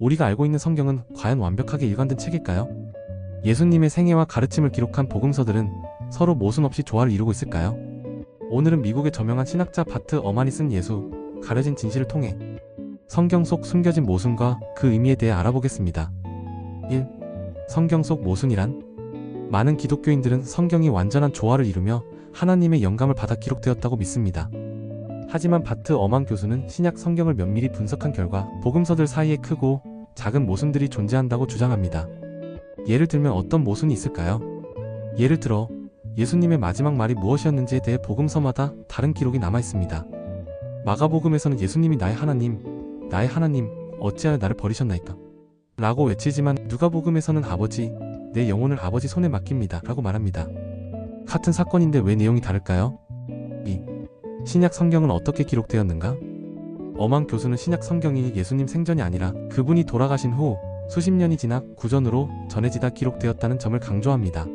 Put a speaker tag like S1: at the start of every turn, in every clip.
S1: 우리가 알고 있는 성경은 과연 완벽하게 일관된 책일까요? 예수님의 생애와 가르침을 기록한 복음서들은 서로 모순 없이 조화를 이루고 있을까요? 오늘은 미국의 저명한 신학자 바트 어만이 쓴 예수, 가려진 진실을 통해 성경 속 숨겨진 모순과 그 의미에 대해 알아보겠습니다. 1. 성경 속 모순이란? 많은 기독교인들은 성경이 완전한 조화를 이루며 하나님의 영감을 받아 기록되었다고 믿습니다. 하지만 바트 어만 교수는 신약 성경을 면밀히 분석한 결과 복음서들 사이에 크고 작은 모순들이 존재한다고 주장합니다. 예를 들면 어떤 모순이 있을까요? 예를 들어 예수님의 마지막 말이 무엇이었는지에 대해 복음서마다 다른 기록이 남아 있습니다. 마가복음에서는 예수님이 나의 하나님, 어찌하여 나를 버리셨나이까? 라고 외치지만 누가복음에서는 아버지, 내 영혼을 아버지 손에 맡깁니다 라고 말합니다. 같은 사건인데 왜 내용이 다를까요? 2. 신약 성경은 어떻게 기록되었는가? 어만 교수는 신약 성경이 예수님 생전이 아니라 그분이 돌아가신 후 수십 년이 지나 구전으로 전해지다 기록되었다는 점을 강조합니다.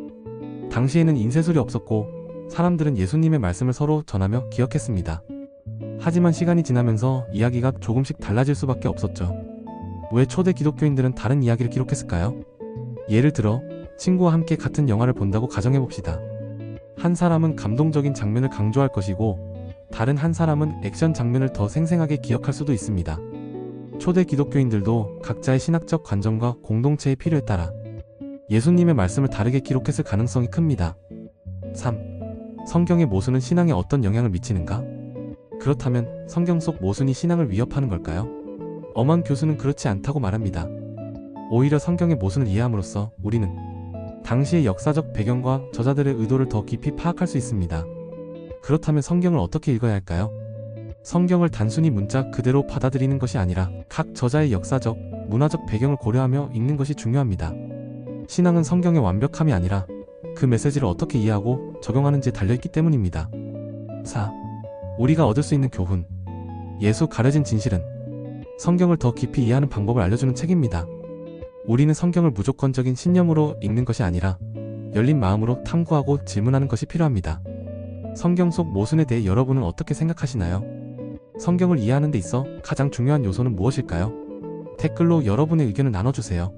S1: 당시에는 인쇄술이 없었고 사람들은 예수님의 말씀을 서로 전하며 기억했습니다. 하지만 시간이 지나면서 이야기가 조금씩 달라질 수밖에 없었죠. 왜 초대 기독교인들은 다른 이야기를 기록했을까요? 예를 들어 친구와 함께 같은 영화를 본다고 가정해봅시다. 한 사람은 감동적인 장면을 강조할 것이고 다른 한 사람은 액션 장면을 더 생생하게 기억할 수도 있습니다. 초대 기독교인들도 각자의 신학적 관점과 공동체의 필요에 따라 예수님의 말씀을 다르게 기록했을 가능성이 큽니다. 3. 성경의 모순은 신앙에 어떤 영향을 미치는가? 그렇다면 성경 속 모순이 신앙을 위협하는 걸까요? 어만 교수는 그렇지 않다고 말합니다. 오히려 성경의 모순을 이해함으로써 우리는 당시의 역사적 배경과 저자들의 의도를 더 깊이 파악할 수 있습니다. 그렇다면 성경을 어떻게 읽어야 할까요? 성경을 단순히 문자 그대로 받아들이는 것이 아니라 각 저자의 역사적, 문화적 배경을 고려하며 읽는 것이 중요합니다. 신앙은 성경의 완벽함이 아니라 그 메시지를 어떻게 이해하고 적용하는지에 달려있기 때문입니다. 4. 우리가 얻을 수 있는 교훈. 예수 가려진 진실은 성경을 더 깊이 이해하는 방법을 알려주는 책입니다. 우리는 성경을 무조건적인 신념으로 읽는 것이 아니라 열린 마음으로 탐구하고 질문하는 것이 필요합니다. 성경 속 모순에 대해 여러분은 어떻게 생각하시나요? 성경을 이해하는 데 있어 가장 중요한 요소는 무엇일까요? 댓글로 여러분의 의견을 나눠주세요.